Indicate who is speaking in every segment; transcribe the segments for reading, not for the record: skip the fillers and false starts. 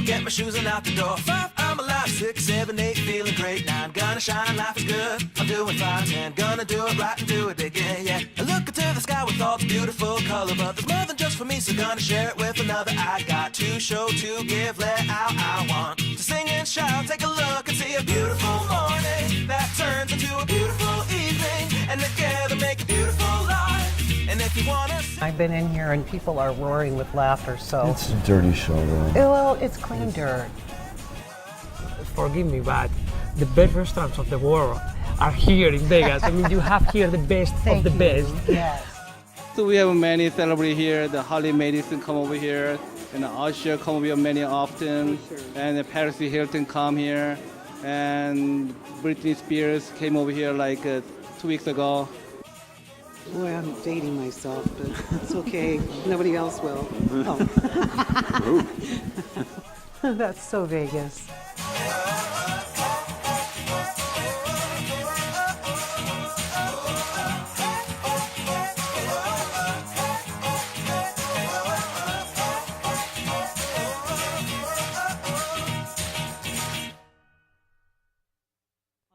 Speaker 1: get my shoes and out the door. 5, I'm alive. 6, 7, 8, feeling great. 9, gonna shine, life is good. I'm doing 5, 10, gonna do it right and do it again, yeah. I look into the sky with all the beautiful color, but there's more than just for me, so gonna share it with another. I got to show, to give, let out. I want to sing and shout. Take a look and see a beautiful morning that turns into a beautiful evening, and together make a beautiful life. And if you wanna,
Speaker 2: I've been in here and people are roaring with laughter, so.
Speaker 3: It's a dirty show, though.
Speaker 2: Well, it's clean dirt.
Speaker 4: Forgive me, but the best restaurants of the world are here in Vegas. I mean, you have here the best of the best.
Speaker 2: Yes.
Speaker 5: So we have many celebrities here. The Holly Madison come over here, and the Usher come over here many often, and the Paris Hilton come here, and Britney Spears came over here like 2 weeks ago.
Speaker 6: Boy, I'm dating myself, but it's okay. Nobody else will. Oh.
Speaker 2: That's so Vegas.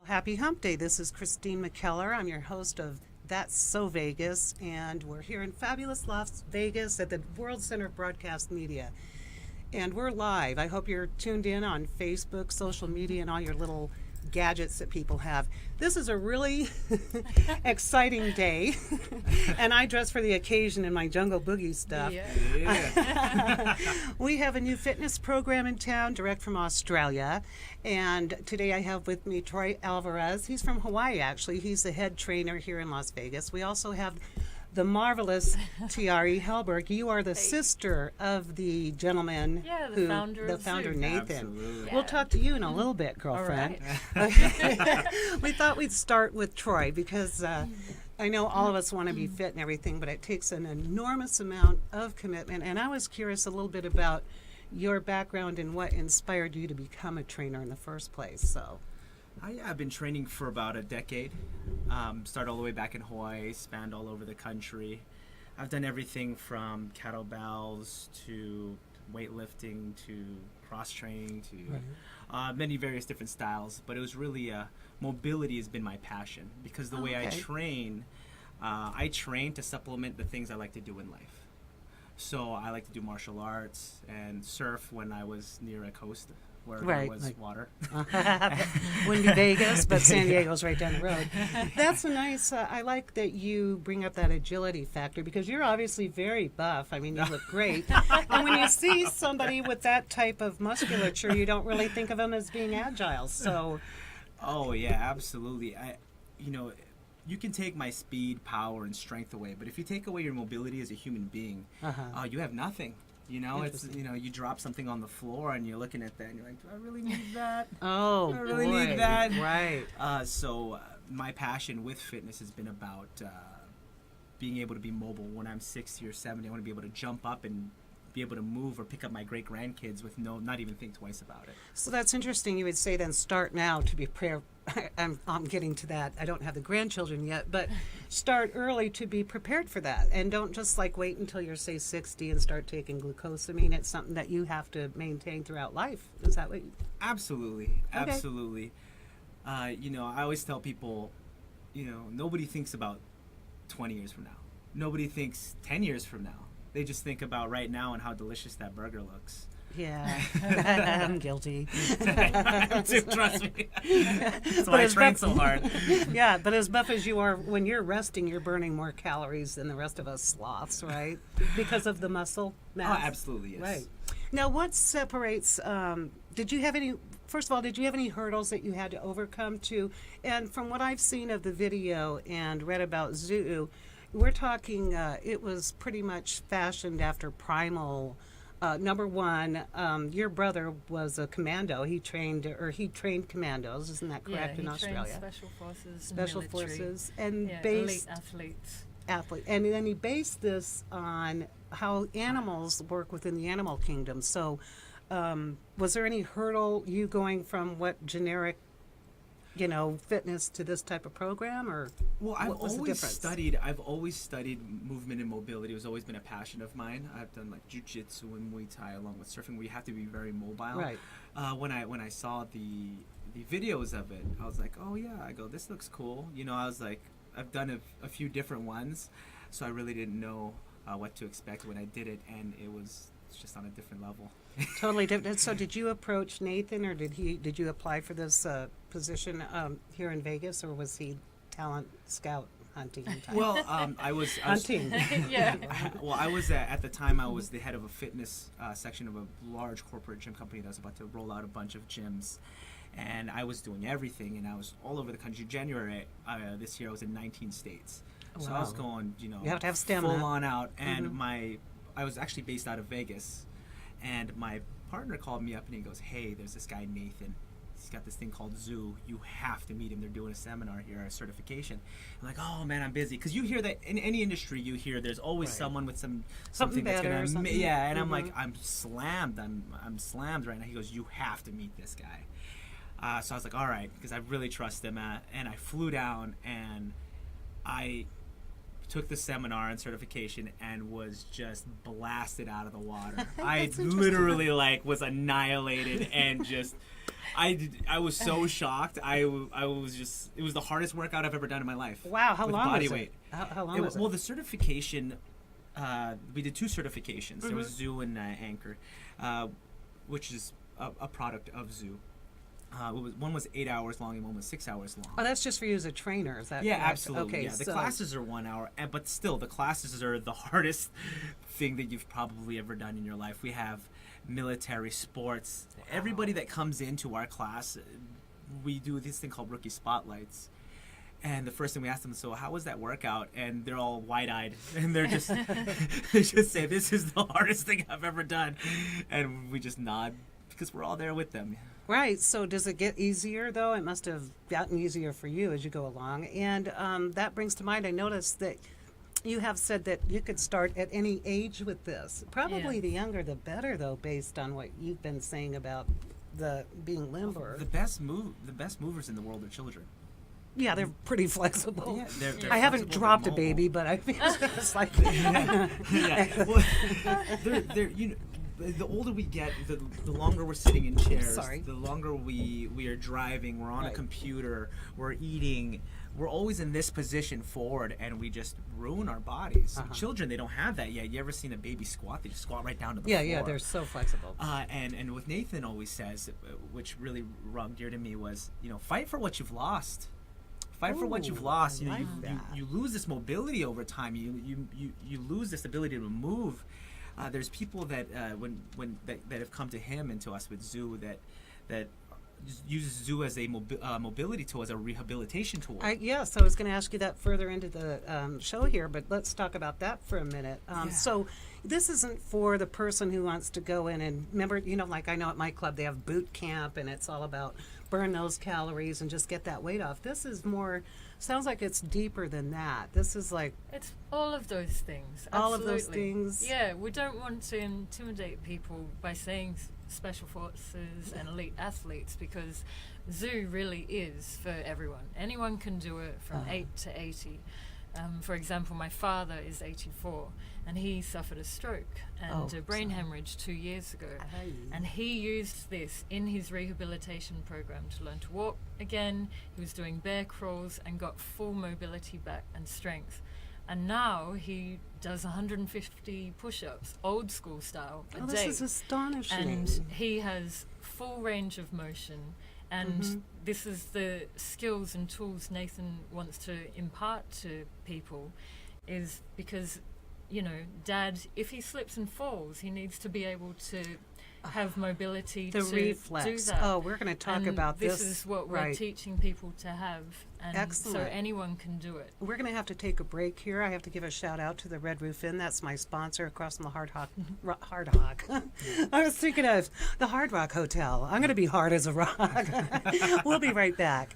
Speaker 2: Happy Hump Day. This is Christine McKellar. I'm your host of That's So Vegas, and we're here in fabulous Las Vegas at the World Center of Broadcast Media. And we're live. I hope you're tuned in on Facebook, social media, and all your little gadgets that people have. This is a really exciting day, and I dress for the occasion in my Jungle Boogie stuff.
Speaker 7: Yeah.
Speaker 2: We have a new fitness program in town, direct from Australia, and today I have with me Troy Alvarez. He's from Hawaii, actually. He's the head trainer here in Las Vegas. We also have the marvelous Tiari Helberg. You are the sister of the gentleman
Speaker 7: the founder
Speaker 2: the
Speaker 7: of
Speaker 2: founder
Speaker 7: Zulu.
Speaker 2: Nathan.
Speaker 7: Absolutely.
Speaker 2: We'll talk to you in a little bit, girlfriend. We thought we'd start with Troy because I know all of us want to be fit and everything, but it takes an enormous amount of commitment. And I was curious a little bit about your background and what inspired you to become a trainer in the first place. So.
Speaker 8: I've been training for about a decade. Started all the way back in Hawaii, spanned all over the country. I've done everything from kettlebells to weightlifting to cross training to many various different styles. But it was really mobility has been my passion because the way I train to supplement the things I like to do in life. So I like to do martial arts and surf when I was near a coast where there was like water.
Speaker 2: Wouldn't be Vegas, but San Diego's right down the road. That's a nice, I like that you bring up that agility factor because you're obviously very buff. I mean, you look great. And when you see somebody with that type of musculature, you don't really think of them as being agile. So.
Speaker 8: Oh, yeah, absolutely. You can take my speed, power, and strength away, but if you take away your mobility as a human being, you have nothing. It's you drop something on the floor and you're looking at that and you're like, do I really need that?
Speaker 2: Oh,
Speaker 8: do I really need that?
Speaker 2: Right.
Speaker 8: So my passion with fitness has been about being able to be mobile. When I'm 60 or 70, I want to be able to jump up and be able to move or pick up my great grandkids with not even think twice about it.
Speaker 2: So that's interesting. You would say then start now to be prepared. I'm getting to that. I don't have the grandchildren yet, but start early to be prepared for that, and don't just wait until you're say 60 and start taking glucosamine. It's something that you have to maintain throughout life. Is that what?
Speaker 8: Absolutely, absolutely. I always tell people, nobody thinks about 20 years from now. Nobody thinks 10 years from now. They just think about right now and how delicious that burger looks.
Speaker 2: Yeah, I'm guilty.
Speaker 8: Trust me. That's why I train so hard.
Speaker 2: Yeah, but as buff as you are, when you're resting, you're burning more calories than the rest of us sloths, right? Because of the muscle mass.
Speaker 8: Oh, absolutely, yes.
Speaker 2: Right. Now, what separates? Did you have any? First of all, did you have any hurdles that you had to overcome And from what I've seen of the video and read about Zulu, we're talking. It was pretty much fashioned after primal. Number one, your brother was a commando. He trained commandos. Isn't that correct in Australia?
Speaker 7: Yeah, special forces,
Speaker 2: special
Speaker 7: military.
Speaker 2: Forces, and
Speaker 7: elite athletes.
Speaker 2: And then he based this on how animals work within the animal kingdom. So, was there any hurdle you going from what generic fitness to this type of program, or
Speaker 8: Well, I've
Speaker 2: what was the
Speaker 8: always
Speaker 2: difference?
Speaker 8: studied. I've always studied movement and mobility. It's always been a passion of mine. I've done like jiu-jitsu and Muay Thai along with surfing, where you have to be very mobile.
Speaker 2: Right.
Speaker 8: When I saw the videos of it, I was like, oh yeah. I go, this looks cool. I was like, I've done a few different ones, so I really didn't know what to expect when I did it, and it's just on a different level.
Speaker 2: Totally different. So did you approach Nathan, or did you apply for this position here in Vegas, or was he talent scout hunting type?
Speaker 8: Well, I was
Speaker 2: Hunting.
Speaker 7: Yeah.
Speaker 8: Well, I was at the time I was the head of a fitness section of a large corporate gym company that was about to roll out a bunch of gyms, and I was doing everything, and I was all over the country. January this year, I was in 19 states, so I was
Speaker 2: Wow.
Speaker 8: going,
Speaker 2: You have to have stamina.
Speaker 8: full on out, and
Speaker 2: Mhm.
Speaker 8: I was actually based out of Vegas, and my partner called me up and he goes, "Hey, there's this guy Nathan. He's got this thing called Zulu. You have to meet him. They're doing a seminar here, a certification." I'm like, "Oh man, I'm busy." Because you hear that in any industry, you hear there's always
Speaker 2: Right.
Speaker 8: someone with
Speaker 2: Something
Speaker 8: something that's
Speaker 2: better or
Speaker 8: gonna
Speaker 2: something.
Speaker 8: yeah. And I'm like,
Speaker 2: Mhm.
Speaker 8: I'm slammed. I'm slammed right now. He goes, "You have to meet this guy." So I was like, "All right," because I really trust him. And I flew down and I took the seminar and certification and was just blasted out of the water. I literally was annihilated and just I was so shocked. I was just, it was the hardest workout I've ever done in my life.
Speaker 2: Wow, how
Speaker 8: with
Speaker 2: long
Speaker 8: body
Speaker 2: was
Speaker 8: weight.
Speaker 2: it? How long was it?
Speaker 8: Well, the certification, we did 2 certifications. There was
Speaker 2: Mhm.
Speaker 8: Zoo and Anchor, which is a product of Zoo. One was 8 hours long and one was 6 hours long.
Speaker 2: Oh, that's just for you as a trainer, is that
Speaker 8: Yeah,
Speaker 2: correct?
Speaker 8: absolutely.
Speaker 2: Okay,
Speaker 8: Yeah, the
Speaker 2: so
Speaker 8: classes are 1 hour, but still, the classes are the hardest thing that you've probably ever done in your life. We have military, sports. Everybody that comes into our class, we do this thing called Rookie Spotlights. And the first thing we ask them, "So how was that workout?" And they're all wide-eyed, and they're just they just say, "This is the hardest thing I've ever done," and we just nod because we're all there with them.
Speaker 2: Right. So does it get easier, though? It must have gotten easier for you as you go along. And that brings to mind, I noticed that you have said that you could start at any age with this. Probably
Speaker 7: Yeah.
Speaker 2: the younger, the better, though, based on what you've been saying about the being limber.
Speaker 8: The best movers in the world are children.
Speaker 2: Yeah, they're pretty flexible.
Speaker 8: Yeah, they're
Speaker 2: I haven't
Speaker 8: flexible,
Speaker 2: dropped a
Speaker 8: they're
Speaker 2: baby,
Speaker 8: mobile.
Speaker 2: but I feel it's like
Speaker 8: Yeah. Well, they're the older we get, the longer we're sitting in chairs,
Speaker 2: Sorry.
Speaker 8: the longer we are driving, we're on
Speaker 2: Right.
Speaker 8: a computer, we're eating, we're always in this position forward, and we just ruin our bodies.
Speaker 2: Uh-huh.
Speaker 8: Children, they don't have that yet. You ever seen a baby squat? They just squat right down to the
Speaker 2: yeah,
Speaker 8: floor.
Speaker 2: yeah, they're so flexible.
Speaker 8: And what Nathan always says, which really rung dear to me, was, fight for what you've lost. Fight for what
Speaker 2: Ooh,
Speaker 8: you've lost.
Speaker 2: I like
Speaker 8: You
Speaker 2: that.
Speaker 8: lose this mobility over time. You lose this ability to move. There's people that that have come to him and to us with Zoo that uses Zoo as a mobility tool, as a rehabilitation tool.
Speaker 2: Yes, I was going to ask you that further into the show here, but let's talk about that for a minute.
Speaker 8: Yeah.
Speaker 2: So this isn't for the person who wants to go in and remember, like I know at my club they have boot camp and it's all about burn those calories and just get that weight off. This is more, sounds like it's deeper than that. This is like
Speaker 7: It's all of those things.
Speaker 2: all of those
Speaker 7: absolutely.
Speaker 2: things.
Speaker 7: Yeah, we don't want to intimidate people by saying special forces and elite athletes, because Zoo really is for everyone. Anyone can do it from
Speaker 2: Uh-huh.
Speaker 7: 8 to 80. For example, my father is 84 and he suffered a stroke and
Speaker 2: Oh,
Speaker 7: a brain
Speaker 2: sorry.
Speaker 7: hemorrhage 2 years ago.
Speaker 2: Aye.
Speaker 7: And he used this in his rehabilitation program to learn to walk again. He was doing bear crawls and got full mobility back and strength. And now he does 150 push-ups, old school style, a
Speaker 2: Oh,
Speaker 7: day.
Speaker 2: this is astonishing.
Speaker 7: And he has full range of motion. And
Speaker 2: Mhm.
Speaker 7: this is the skills and tools Nathan wants to impart to people, is because, Dad, if he slips and falls, he needs to be able to have mobility
Speaker 2: the
Speaker 7: to
Speaker 2: reflex.
Speaker 7: do that.
Speaker 2: Oh, we're going to talk
Speaker 7: And
Speaker 2: about this.
Speaker 7: This is what we're
Speaker 2: right.
Speaker 7: teaching people to have, and
Speaker 2: Excellent.
Speaker 7: so anyone can do it.
Speaker 2: We're going to have to take a break here. I have to give a shout out to the Red Roof Inn. That's my sponsor across from the Hard Rock. I was thinking of the Hard Rock Hotel. I'm going to be hard as a rock. We'll be right back.